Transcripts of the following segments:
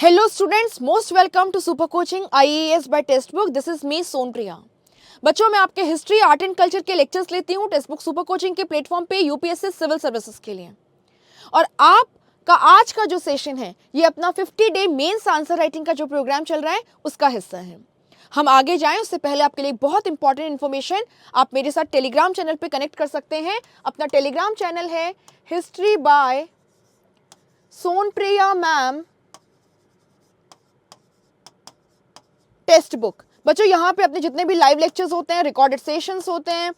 Hello students, most welcome to Super Coaching IAS by Textbook. This is me Sonpriya. बच्चों मैं आपके history art and culture के lectures लेती हूँ टेक्स्ट बुक सुपर कोचिंग के platform पे यूपीएससी सिविल सर्विसेज के लिए। और आपका आज का जो सेशन है ये अपना 50 डे मेंस आंसर राइटिंग का जो प्रोग्राम चल रहा है उसका हिस्सा है। हम आगे जाएं उससे पहले आपके लिए बहुत इंपॉर्टेंट इन्फॉर्मेशन, आप मेरे साथ टेलीग्राम चैनल पे कनेक्ट कर सकते हैं। अपना टेलीग्राम चैनल है history by Sonpriya ma'am text book. बच्चों यहाँ पे अपने जितने भी लाइव लेक्चर्स होते हैं, रिकॉर्डेड सेशंस होते हैं,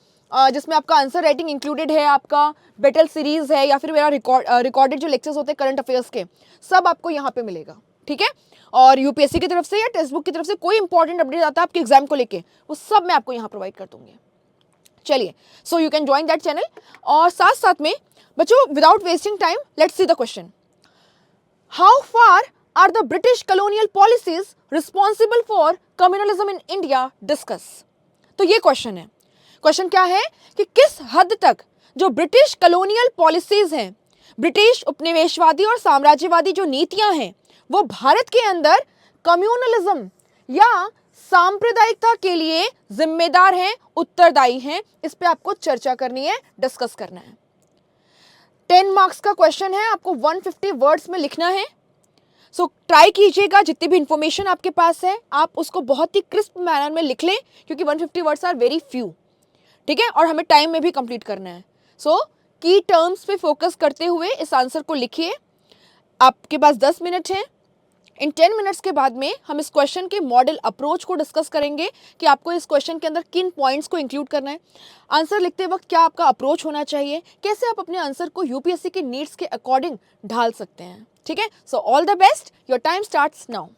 जिसमें आपका आंसर राइटिंग इंक्लूडेड है, आपका बेटल सीरीज है या फिर मेरा रिकॉर्डेड जो लेक्चर्स होते हैं करंट अफेयर्स के, सब आपको यहाँ पे मिलेगा। ठीक है। और यूपीएससी की तरफ से या टेक्स्ट बुक की तरफ से कोई इंपॉर्टेंट अपडेट आता है आपके एग्जाम को लेके, वो सब मैं आपको यहाँ प्रोवाइड कर दूंगी। चलिए, so you can join that channel. और साथ साथ में बच्चों without wasting time let's see the question. How far are the British colonial policies responsible for communalism in India? Discuss. तो ये क्वेश्चन है। क्वेश्चन क्या है कि किस हद तक जो ब्रिटिश कॉलोनियल पॉलिसीज हैं, ब्रिटिश उपनिवेशवादी और साम्राज्यवादी जो नीतियां हैं, वो भारत के अंदर कम्युनलिज्म या सांप्रदायिकता के लिए जिम्मेदार हैं, उत्तरदायी हैं। इस पे आपको चर्चा करनी है, डिस्कस करना है। 10 मार्क्स का क्वेश्चन है, आपको 150 वर्ड्स में लिखना है। सो ट्राई कीजिएगा जितनी भी इंफॉर्मेशन आपके पास है आप उसको बहुत ही क्रिस्प मैनर में लिख लें, क्योंकि 150 वर्ड्स आर वेरी फ्यू। ठीक है, और हमें टाइम में भी कंप्लीट करना है। सो की टर्म्स पे फोकस करते हुए इस आंसर को लिखिए। आपके पास 10 मिनट हैं। इन 10 मिनट्स के बाद में हम इस क्वेश्चन के मॉडल अप्रोच को डिस्कस करेंगे कि आपको इस क्वेश्चन के अंदर किन पॉइंट्स को इंक्लूड करना है, आंसर लिखते वक्त क्या आपका अप्रोच होना चाहिए, कैसे आप अपने आंसर को यूपीएससी के नीड्स के अकॉर्डिंग ढाल सकते हैं। ठीक है, so all the best, your time starts now.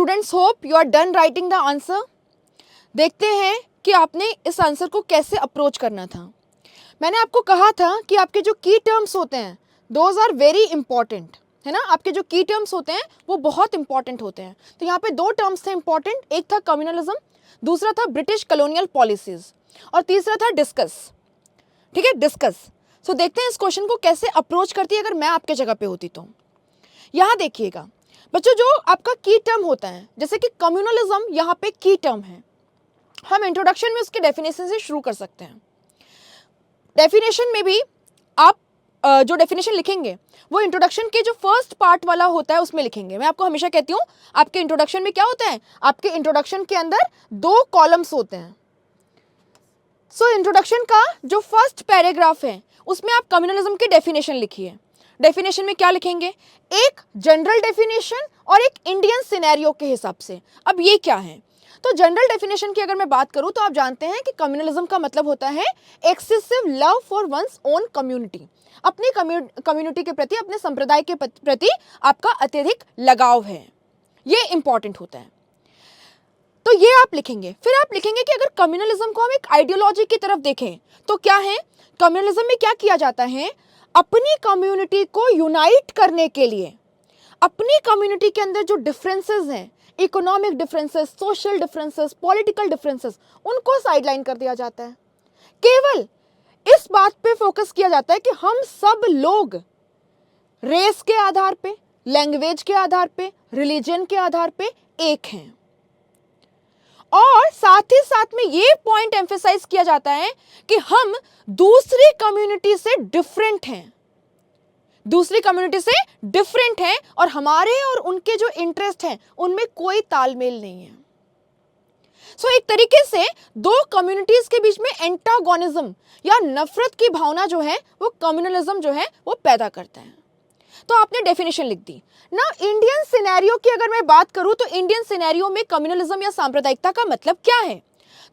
Students hope you are done writing the answer. देखते हैं कि आपने इस आंसर को कैसे अप्रोच करना था। मैंने आपको कहा था कि आपके जो की टर्म्स होते हैं दोज आर वेरी इंपॉर्टेंट, है ना। आपके जो की टर्म्स होते हैं वो बहुत इंपॉर्टेंट होते हैं। तो यहाँ पे दो टर्म्स थे इंपॉर्टेंट, एक था कम्युनलिज्म, दूसरा था ब्रिटिश कॉलोनियल पॉलिसीज, और तीसरा था डिस्कस। ठीक है, डिस्कस। सो देखते हैं इस क्वेश्चन को कैसे अप्रोच करती है अगर मैं आपके जगह पे होती तो। यहाँ देखिएगा बच्चों, जो आपका की टर्म होता है, जैसे कि कम्युनलिज्म यहाँ पे की टर्म है, हम इंट्रोडक्शन में उसके डेफिनेशन से शुरू कर सकते हैं। डेफिनेशन में भी आप जो डेफिनेशन लिखेंगे वो इंट्रोडक्शन के जो फर्स्ट पार्ट वाला होता है उसमें लिखेंगे। मैं आपको हमेशा कहती हूँ आपके इंट्रोडक्शन में क्या होता है, आपके इंट्रोडक्शन के अंदर 2 कॉलम्स होते हैं। सो इंट्रोडक्शन का जो फर्स्ट पैराग्राफ है उसमें आप कम्युनलिज्म की डेफिनेशन लिखिए। डेफिनेशन में क्या लिखेंगे, एक जनरल डेफिनेशन और एक इंडियन सिनेरियो के हिसाब से। अब ये क्या है, तो जनरल डेफिनेशन की अगर मैं बात करूं तो आप जानते हैं कि कम्युनलिज्म का मतलब होता है excessive love for one's own community, अपनी कम्युनिटी के प्रति, अपने संप्रदाय के प्रति आपका अत्यधिक लगाव है, ये इंपॉर्टेंट होता है। तो ये आप लिखेंगे। फिर आप लिखेंगे कि अगर कम्युनलिज्म को हम एक आइडियोलॉजी की तरफ देखें तो क्या है, कम्युनलिज्म में क्या किया जाता है, अपनी कम्युनिटी को यूनाइट करने के लिए अपनी कम्युनिटी के अंदर जो डिफरेंसेस हैं, economic differences, social differences, political differences, उनको साइडलाइन कर दिया जाता है। केवल इस बात पे फोकस किया जाता है कि हम सब लोग रेस के आधार पे, लैंग्वेज के आधार पे, रिलीजन के आधार पे एक हैं, और साथ ही साथ में ये पॉइंट एम्फेसाइज किया जाता है कि हम दूसरी कम्युनिटी से डिफरेंट हैं, दूसरी कम्युनिटी से डिफरेंट हैं, और हमारे और उनके जो इंटरेस्ट हैं उनमें कोई तालमेल नहीं है। सो एक तरीके से 2 कम्युनिटीज के बीच में एंटागोनिज्म या नफरत की भावना जो है वो कम्युनलिज्म जो है वो पैदा करता है। तो आपने डेफिनेशन लिख दी ना। इंडियन सिनेरियो की अगर मैं बात करूं तो इंडियन सिनेरियो में कम्युनलिज्म या सांप्रदायिकता का मतलब क्या है,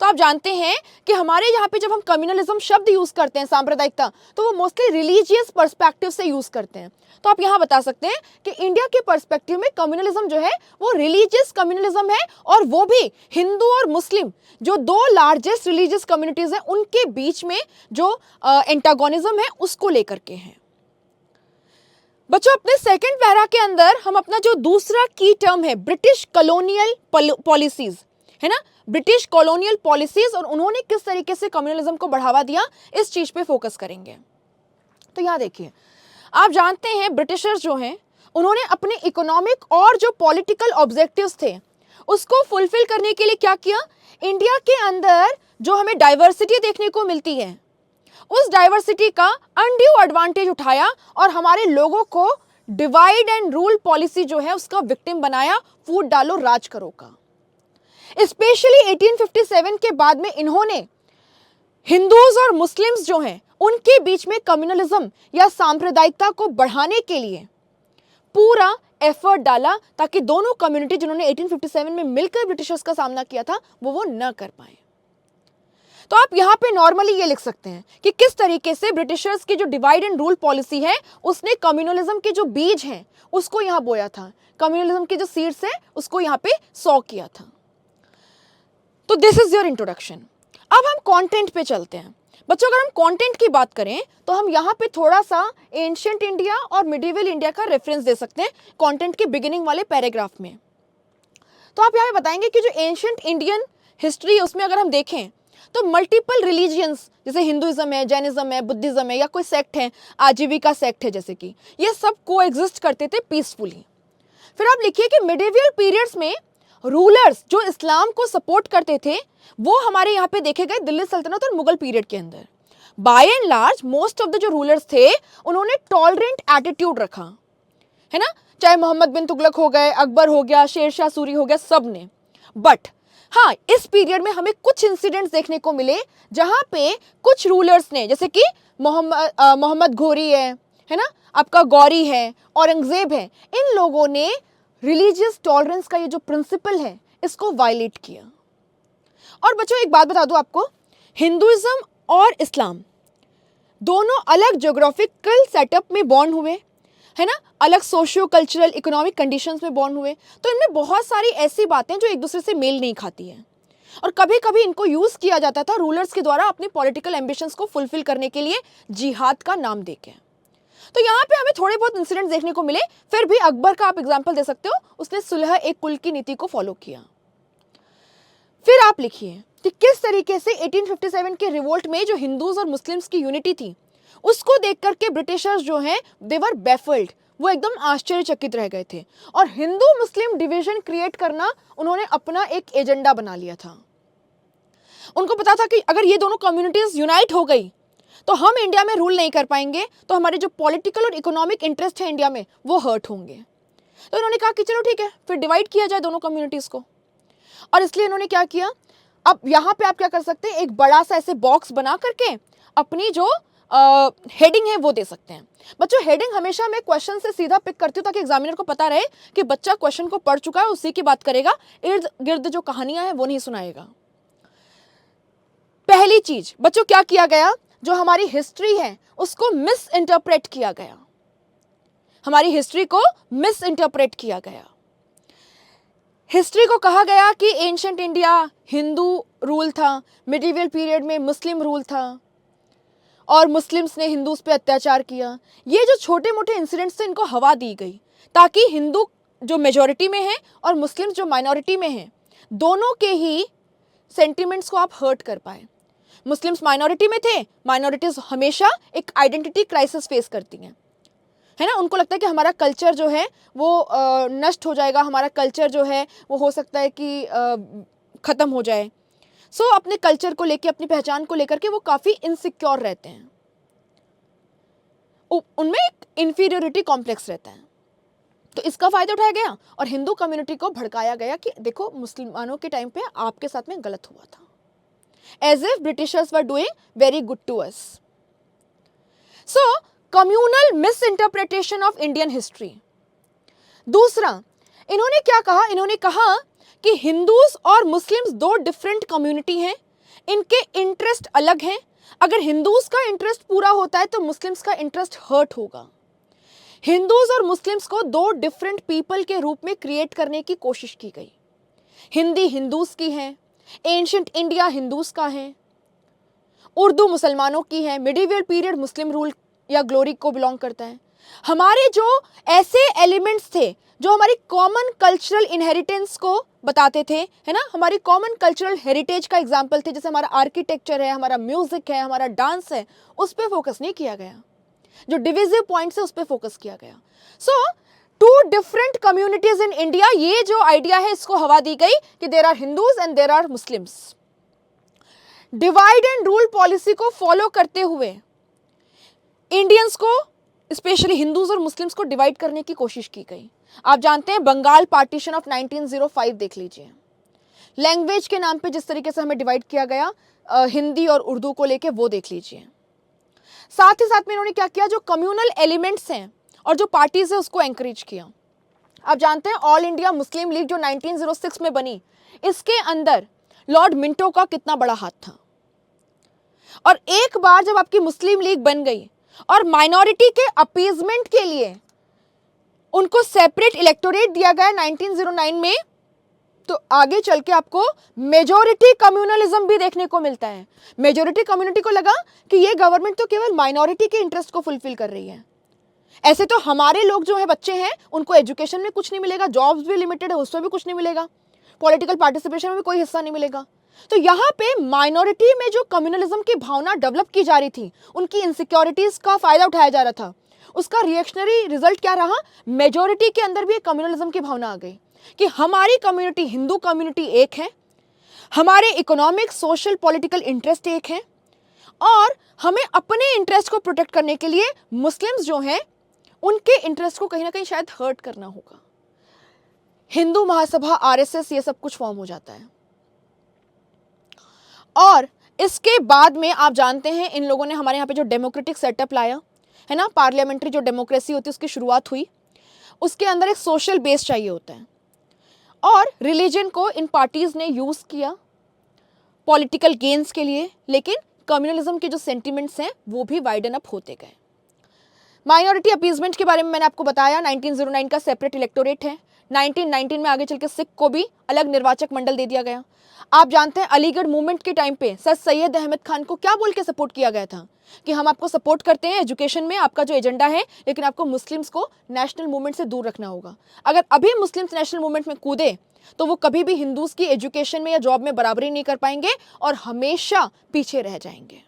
तो आप जानते हैं कि हमारे यहाँ पे जब हम कम्युनलिज्म शब्द यूज करते हैं, सांप्रदायिकता, तो वो मोस्टली रिलीजियस पर्सपेक्टिव से यूज करते हैं। तो आप यहाँ बता सकते हैं कि इंडिया के पर्सपेक्टिव में कम्युनलिज्म जो है वो रिलीजियस कम्युनलिज्म है, और वो भी हिंदू और मुस्लिम जो 2 लार्जेस्ट रिलीजियस कम्युनिटीज हैं उनके बीच में जो एंटागोनिज्म है उसको लेकर के है। बच्चों, अपने सेकंड पैरा के अंदर हम अपना जो दूसरा की टर्म है ब्रिटिश कॉलोनियल पॉलिसीज, है ना, ब्रिटिश कॉलोनियल पॉलिसीज, और उन्होंने किस तरीके से कम्युनलिज्म को बढ़ावा दिया, इस चीज पे फोकस करेंगे। तो यहां देखिए, आप जानते हैं ब्रिटिशर्स जो हैं उन्होंने अपने इकोनॉमिक और जो पॉलिटिकल ऑब्जेक्टिव्स थे उसको फुलफिल करने के लिए क्या किया, इंडिया के अंदर जो हमें डाइवर्सिटी देखने को मिलती है उस डाइवर्सिटी का अनड्यू एडवांटेज उठाया और हमारे लोगों को डिवाइड एंड रूल पॉलिसी जो है उसका विक्टिम बनाया, फूट डालो राज करो का। स्पेशली 1857 के बाद में इन्होंने हिंदूज और मुस्लिम्स जो हैं उनके बीच में कम्युनलिज्म या सांप्रदायिकता को बढ़ाने के लिए पूरा एफर्ट डाला, ताकि दोनों कम्युनिटी जिन्होंने 1857 में मिलकर ब्रिटिशर्स का सामना किया था वो न कर पाए। तो आप यहाँ पे नॉर्मली ये लिख सकते हैं कि किस तरीके से ब्रिटिशर्स की जो डिवाइड एंड रूल पॉलिसी है उसने कम्युनलिज्म के जो बीज हैं उसको यहाँ बोया था, कम्युनलिज्म के जो सीड्स है उसको यहाँ पे सॉ किया था। तो दिस इज योर इंट्रोडक्शन। अब हम कंटेंट पे चलते हैं। बच्चों, अगर हम कंटेंट की बात करें तो हम यहाँ पे थोड़ा सा एंशिएंट इंडिया और मिडिवल इंडिया का रेफरेंस दे सकते हैं कंटेंट के बिगिनिंग वाले पैराग्राफ में। तो आप यहाँ पे बताएंगे कि जो एंशिएंट इंडियन हिस्ट्री है उसमें अगर हम देखें तो मल्टीपल रिलीजियंस जैसे हिंदुइज्म है, जैनिज्म है, बुद्धिज्म है, या कोई सेक्ट है, आजीविका सेक्ट है, जैसे कि ये सब को एग्जिस्ट करते थे पीसफुली। फिर आप लिखिए कि मिडिवल पीरियड्स में रूलर्स जो इस्लाम को सपोर्ट करते थे वो हमारे यहाँ पे देखे गए दिल्ली सल्तनत और मुगल पीरियड के अंदर। By and large most of the जो रूलर्स थे उन्होंने टॉलरेंट एटीट्यूड रखा, है ना, चाहे मोहम्मद बिन तुगलक हो गए, अकबर हो गया, शेरशाह सूरी हो गया, सब ने। बट हाँ, इस पीरियड में हमें कुछ इंसिडेंट्स देखने को मिले जहां पे कुछ रूलर्स ने, जैसे कि मोहम्मद घोरी है ना, आपका गौरी है, औरंगजेब है, इन लोगों ने रिलीजियस टॉलरेंस का ये जो प्रिंसिपल है इसको वायलेट किया। और बच्चों, एक बात बता दूं आपको, हिंदुइज्म और इस्लाम दोनों अलग ज्योग्राफिकल सेटअप में बॉर्न हुए, है ना, अलग सोशियो कल्चरल इकोनॉमिक कंडीशंस में बॉर्न हुए। तो इनमें बहुत सारी ऐसी बातें जो एक दूसरे से मेल नहीं खाती हैं, और कभी कभी इनको यूज किया जाता था रूलर्स के द्वारा अपनी पॉलिटिकल एम्बिशंस को फुलफिल करने के लिए, जिहाद का नाम देके। तो यहाँ पे हमें थोड़े बहुत इंसिडेंट देखने को मिले, फिर भी अकबर का आप एग्जाम्पल दे सकते हो, उसने सुलह एक कुल की नीति को फॉलो किया। फिर आप लिखिए कि किस तरीके से 1857 के रिवोल्ट में जो हिंदूज और मुस्लिम्स की यूनिटी थी, उसको देख करके ब्रिटिशर्स जो हैं दे वर बैफल्ड, वो एकदम आश्चर्यचकित रह गए थे, और हिंदू मुस्लिम डिवीजन क्रिएट करना उन्होंने अपना एक एजेंडा बना लिया था। उनको पता था कि अगर ये दोनों कम्युनिटीज यूनाइट हो गई तो हम इंडिया में रूल नहीं कर पाएंगे, तो हमारे जो पॉलिटिकल और इकोनॉमिक इंटरेस्ट है इंडिया में वो हर्ट होंगे। तो इन्होंने कहा कि चलो ठीक है, फिर डिवाइड किया जाए दोनों कम्युनिटीज को। और इसलिए इन्होंने क्या किया, अब यहाँ पे आप क्या कर सकते हैं, एक बड़ा सा ऐसे बॉक्स बना करके अपनी जो हेडिंग है वो दे सकते हैं। बच्चों हेडिंग हमेशा मैं क्वेश्चन से सीधा पिक करती हूँ ताकि एग्जामिनर को पता रहे कि बच्चा क्वेश्चन को पढ़ चुका है, उसी की बात करेगा, इर्द गिर्द जो कहानियां हैं वो नहीं सुनाएगा। पहली चीज बच्चों क्या किया गया, जो हमारी हिस्ट्री है उसको मिस इंटरप्रेट किया गया, हमारी हिस्ट्री को मिस इंटरप्रेट किया गया। हिस्ट्री को कहा गया कि एंशिएंट इंडिया हिंदू रूल था, मिडिवल पीरियड में मुस्लिम रूल था, और मुस्लिम्स ने हिंदूज पे अत्याचार किया। ये जो छोटे मोटे इंसिडेंट्स थे इनको हवा दी गई ताकि हिंदू जो मेजॉरिटी में है और मुस्लिम्स जो माइनॉरिटी में हैं, दोनों के ही सेंटिमेंट्स को आप हर्ट कर पाए। मुस्लिम्स माइनॉरिटी में थे, माइनॉरिटीज हमेशा एक आइडेंटिटी क्राइसिस फेस करती हैं, है ना, उनको लगता है कि हमारा कल्चर जो है वो नष्ट हो जाएगा, हमारा कल्चर जो है वो हो सकता है कि ख़त्म हो जाए। सो अपने कल्चर को लेके, अपनी पहचान को लेकर के वो काफ़ी इनसिक्योर रहते हैं, उनमें एक इन्फीरियोरिटी कॉम्प्लेक्स रहता है। तो इसका फ़ायदा उठाया गया और हिंदू कम्युनिटी को भड़काया गया कि देखो मुसलमानों के टाइम पे आपके साथ में गलत हुआ था, as if Britishers were doing very good to us. So, communal misinterpretation of Indian history. दूसरा, इन्होंने क्या कहा, इन्होंने कहा कि हिंदूज और मुस्लिम्स दो डिफरेंट कम्युनिटी हैं, इनके इंटरेस्ट अलग हैं, अगर हिंदूज का इंटरेस्ट पूरा होता है तो मुस्लिम्स का इंटरेस्ट हर्ट होगा। हिंदूज और मुस्लिम्स को दो डिफरेंट पीपल के रूप में क्रिएट करने की कोशिश की गई। हिंदी हिंदूज की है, एंशिएंट इंडिया हिंदूज का है, उर्दू मुसलमानों की है, मिडिवल पीरियड मुस्लिम रूल या ग्लोरी को बिलोंग करता है। हमारे जो ऐसे एलिमेंट्स थे जो हमारी कॉमन कल्चरल इनहेरिटेंस को बताते थे, है ना, हमारी कॉमन कल्चरल हेरिटेज का एग्जाम्पल थे, जैसे हमारा आर्किटेक्चर है, हमारा म्यूजिक है, हमारा डांस है, उस पर फोकस नहीं किया गया। जो डिविजिव पॉइंट्स है उस पर फोकस किया गया। So two different communities in India, ये जो आइडिया है इसको हवा दी गई कि there are Hindus and there are Muslims. Divide and rule policy को फॉलो करते हुए इंडियंस को, स्पेशली हिंदूज और मुस्लिम्स को डिवाइड करने की कोशिश की गई। आप जानते हैं बंगाल पार्टीशन ऑफ 1905 देख लीजिए, लैंग्वेज के नाम पे जिस तरीके से हमें डिवाइड किया गया हिंदी और उर्दू को लेके, वो देख लीजिए। साथ ही साथ में इन्होंने क्या किया, जो कम्युनल एलिमेंट्स हैं और जो पार्टीज है उसको एंकरेज किया। आप जानते हैं ऑल इंडिया मुस्लिम लीग जो 1906 में बनी, इसके अंदर लॉर्ड मिंटो का कितना बड़ा हाथ था। और एक बार जब आपकी मुस्लिम लीग बन गई और माइनॉरिटी के अपीजमेंट के लिए उनको सेपरेट इलेक्टोरेट दिया गया 1909 में, तो आगे चल के आपको मेजॉरिटी कम्युनलिज्म भी देखने को मिलता है। मेजॉरिटी कम्युनिटी को लगा कि ये गवर्नमेंट तो केवल माइनॉरिटी के इंटरेस्ट को फुलफिल कर रही है, ऐसे तो हमारे लोग जो है बच्चे हैं उनको एजुकेशन में कुछ नहीं मिलेगा, जॉब्स भी लिमिटेड है उसमें भी कुछ नहीं मिलेगा, पॉलिटिकल पार्टिसिपेशन में भी कोई हिस्सा नहीं मिलेगा। तो यहाँ पे माइनॉरिटी में जो कम्युनलिज्म की भावना डेवलप की जा रही थी, उनकी इनसिक्योरिटीज का फायदा उठाया जा रहा था, उसका रिएक्शनरी रिजल्ट क्या रहा, मेजॉरिटी के अंदर भी एक कम्युनलिज्म की भावना आ गई कि हमारी कम्युनिटी हिंदू कम्युनिटी एक है, हमारे इकोनॉमिक सोशल पॉलिटिकल इंटरेस्ट एक है, और हमें अपने इंटरेस्ट को प्रोटेक्ट करने के लिए मुस्लिम्स जो हैं उनके इंटरेस्ट को कहीं ना कहीं शायद हर्ट करना होगा। हिंदू महासभा, आरएसएस, ये सब कुछ फॉर्म हो जाता है। और इसके बाद में आप जानते हैं इन लोगों ने हमारे यहाँ पे जो डेमोक्रेटिक सेटअप लाया है ना, पार्लियामेंट्री जो डेमोक्रेसी होती है उसकी शुरुआत हुई। उसके अंदर एक सोशल बेस चाहिए होता है, और रिलीजन को इन पार्टीज ने यूज किया पॉलिटिकल गेन्स के लिए, लेकिन कम्युनलिज्म के जो सेंटिमेंट्स हैं वो भी वाइडन अप होते गए। माइनॉरिटी अपीजमेंट के बारे में मैंने आपको बताया, 1909 का सेपरेट इलेक्टोरेट है। 1919 में आगे चल के सिख को भी अलग निर्वाचक मंडल दे दिया गया। आप जानते हैं अलीगढ़ मूवमेंट के टाइम पे सर सैयद अहमद खान को क्या बोल के सपोर्ट किया गया था कि हम आपको सपोर्ट करते हैं एजुकेशन में, आपका जो एजेंडा है, लेकिन आपको मुस्लिम्स को नेशनल मूवमेंट से दूर रखना होगा। अगर अभी मुस्लिम्स नेशनल मूवमेंट में कूदे तो वो कभी भी हिंदूज की एजुकेशन में या जॉब में बराबरी नहीं कर पाएंगे और हमेशा पीछे रह जाएंगे।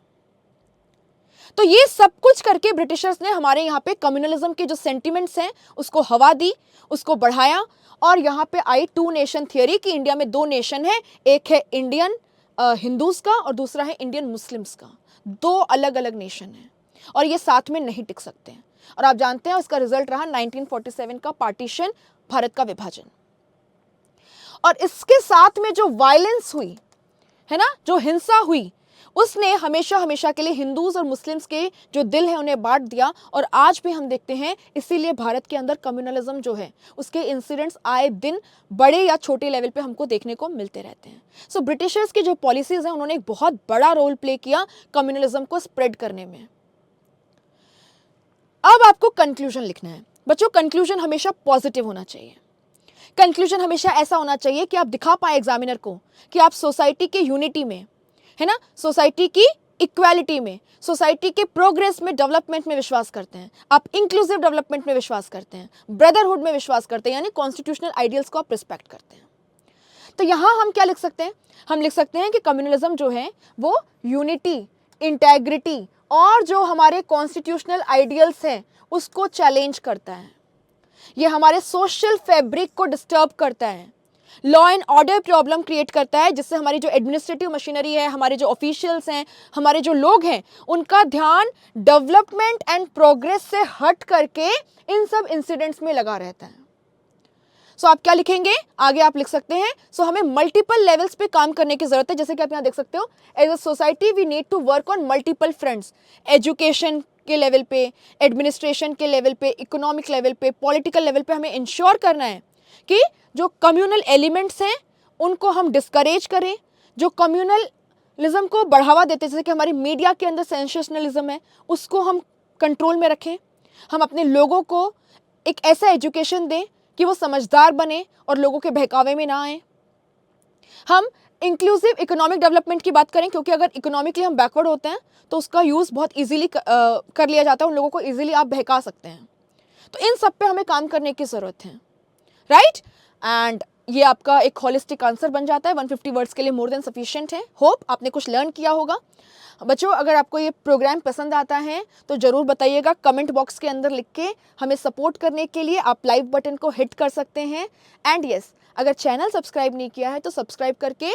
तो ये सब कुछ करके ब्रिटिशर्स ने हमारे यहाँ पे कम्युनलिज्म के जो सेंटिमेंट्स हैं उसको हवा दी, उसको बढ़ाया, और यहाँ पे आई टू नेशन थियोरी कि इंडिया में दो नेशन है, एक है इंडियन हिंदूज का और दूसरा है इंडियन मुस्लिम्स का। दो अलग अलग नेशन है और ये साथ में नहीं टिक सकते हैं। और आप जानते हैं उसका रिजल्ट रहा 1947 का पार्टीशन, भारत का विभाजन। और इसके साथ में जो वायलेंस हुई है ना, जो हिंसा हुई, उसने हमेशा हमेशा के लिए हिंदूज और मुस्लिम्स के जो दिल है उन्हें बांट दिया। और आज भी हम देखते हैं, इसीलिए भारत के अंदर कम्युनलिज्म जो है उसके इंसिडेंट्स आए दिन बड़े या छोटे लेवल पे हमको देखने को मिलते रहते हैं। सो ब्रिटिशर्स की जो पॉलिसीज हैं उन्होंने एक बहुत बड़ा रोल प्ले किया कम्युनलिज्म को स्प्रेड करने में। अब आपको कंक्लूजन लिखना है बच्चों। कंक्लूजन हमेशा पॉजिटिव होना चाहिए। कंक्लूजन हमेशा ऐसा होना चाहिए कि आप दिखा पाए एग्जामिनर को कि आप सोसाइटी के यूनिटी में, है ना, सोसाइटी की इक्वालिटी में, सोसाइटी के प्रोग्रेस में, डेवलपमेंट में विश्वास करते हैं, आप इंक्लूसिव डेवलपमेंट में विश्वास करते हैं, ब्रदरहुड में विश्वास करते हैं, यानी कॉन्स्टिट्यूशनल आइडियल्स को आप रिस्पेक्ट करते हैं। तो यहां हम क्या लिख सकते हैं? हम लिख सकते हैं कि कम्युनलिज्म जो है वो यूनिटी, इंटेग्रिटी और जो हमारे कॉन्स्टिट्यूशनल आइडियल्स हैं उसको चैलेंज करता है। ये हमारे सोशल फैब्रिक को डिस्टर्ब करता है, law and order problem create करता है, जिससे हमारी जो एडमिनिस्ट्रेटिव मशीनरी है, हमारे जो ऑफिशियल्स हैं, हमारे जो लोग हैं, उनका ध्यान डेवलपमेंट एंड प्रोग्रेस से हट करके इन सब इंसिडेंट्स में लगा रहता है। सो आप क्या लिखेंगे? आगे आप लिख सकते हैं सो हमें मल्टीपल लेवल्स पे काम करने की जरूरत है। जैसे कि आप यहाँ देख सकते हो, as a society we need to work on multiple fronts. Education के लेवल पे, एडमिनिस्ट्रेशन के लेवल पे, इकोनॉमिक लेवल पे, पॉलिटिकल लेवल पे हमें इंश्योर करना है कि जो कम्युनल एलिमेंट्स हैं उनको हम डिस्करेज करें, जो कम्युनलिज्म को बढ़ावा देते हैं, जैसे कि हमारी मीडिया के अंदर सेंसेशनलिज्म है, उसको हम कंट्रोल में रखें। हम अपने लोगों को एक ऐसा एजुकेशन दें कि वो समझदार बने और लोगों के बहकावे में ना आए। हम इंक्लूसिव इकोनॉमिक डेवलपमेंट की बात करें, क्योंकि अगर इकोनॉमिकली हम बैकवर्ड होते हैं तो उसका यूज़ बहुत इजीली कर लिया जाता है, उन लोगों को इजीली आप बहका सकते हैं। तो इन सब पे हमें काम करने की ज़रूरत है, राइट? एंड ये आपका एक होलिस्टिक आंसर बन जाता है। 150 वर्ड्स के लिए मोर देन सफिशिएंट है। होप आपने कुछ लर्न किया होगा। बच्चों, अगर आपको ये प्रोग्राम पसंद आता है तो ज़रूर बताइएगा कमेंट बॉक्स के अंदर लिख के। हमें सपोर्ट करने के लिए आप लाइक बटन को हिट कर सकते हैं। एंड यस, अगर चैनल सब्सक्राइब नहीं किया है तो सब्सक्राइब करके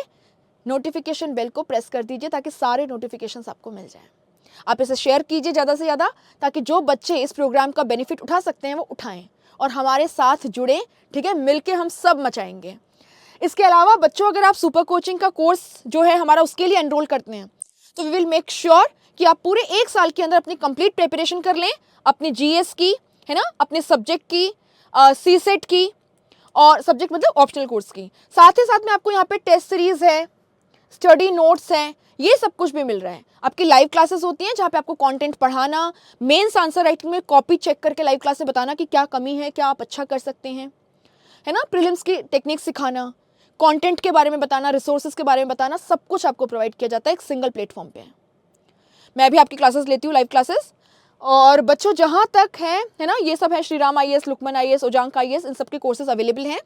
नोटिफिकेशन बेल को प्रेस कर दीजिए ताकि सारे नोटिफिकेशंस आपको मिल जाएं। आप इसे शेयर कीजिए ज़्यादा से ज़्यादा, ताकि जो बच्चे इस प्रोग्राम का बेनिफिट उठा सकते हैं वो उठाएं और हमारे साथ जुड़े, ठीक है? मिलके हम सब मचाएंगे। इसके अलावा बच्चों, अगर आप सुपर कोचिंग का कोर्स जो है हमारा उसके लिए एनरोल करते हैं तो वी विल मेक श्योर कि आप पूरे 1 साल के अंदर अपनी कंप्लीट प्रिपरेशन कर लें, अपनी जीएस की, है ना, अपने सब्जेक्ट की, सीसेट की, और सब्जेक्ट मतलब ऑप्शनल कोर्स की। साथ ही साथ में आपको यहाँ पे टेस्ट सीरीज है, स्टडी नोट्स हैं, ये सब कुछ भी मिल रहा है। आपकी लाइव क्लासेस होती हैं जहाँ पे आपको कंटेंट पढ़ाना, मेंस आंसर राइटिंग में कॉपी चेक करके लाइव क्लास में बताना कि क्या कमी है, क्या आप अच्छा कर सकते हैं, है ना, प्रीलिम्स की टेक्निक सिखाना, कंटेंट के बारे में बताना, रिसोर्सेज के बारे में बताना, सब कुछ आपको प्रोवाइड किया जाता है एक सिंगल प्लेटफॉर्म पे। मैं भी आपकी क्लासेस लेती हूँ, लाइव क्लासेस। और बच्चों, जहाँ तक है ना, ये सब है श्रीराम IAS, लुकमन IAS, उजांक IAS, इन सब के कोर्सेज अवेलेबल हैं।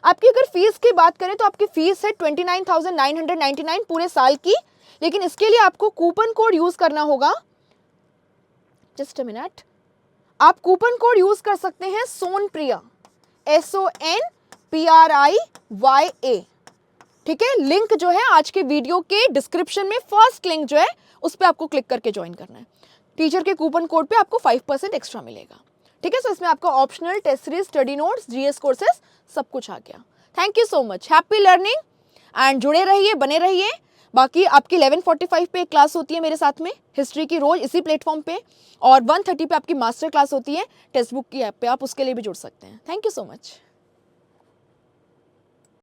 आपकी अगर फीस की बात करें तो आपकी फीस है 29,999 पूरे साल की, लेकिन इसके लिए आपको कूपन कोड यूज करना होगा। जस्ट अ मिनट, आप कूपन कोड यूज कर सकते हैं सोनप्रिया, SONPRIYA, ठीक है? लिंक जो है आज के वीडियो के डिस्क्रिप्शन में, फर्स्ट लिंक जो है उस पर आपको क्लिक करके ज्वाइन करना है। टीचर के कूपन कोड पे आपको 5% एक्स्ट्रा मिलेगा, ठीक है? सो इसमें आपका optional, test series, study notes, GS courses सब कुछ आ गया। Thank you so much, happy learning and जुड़े रहिए, बने रहिए। बाकी आपकी 11:45 पे एक क्लास होती है मेरे साथ में हिस्ट्री की, रोज इसी प्लेटफॉर्म पे, और 1:30 पे आपकी मास्टर क्लास होती है टेक्स्ट बुक की ऐप पे, आप उसके लिए भी जुड़ सकते हैं। Thank you so much.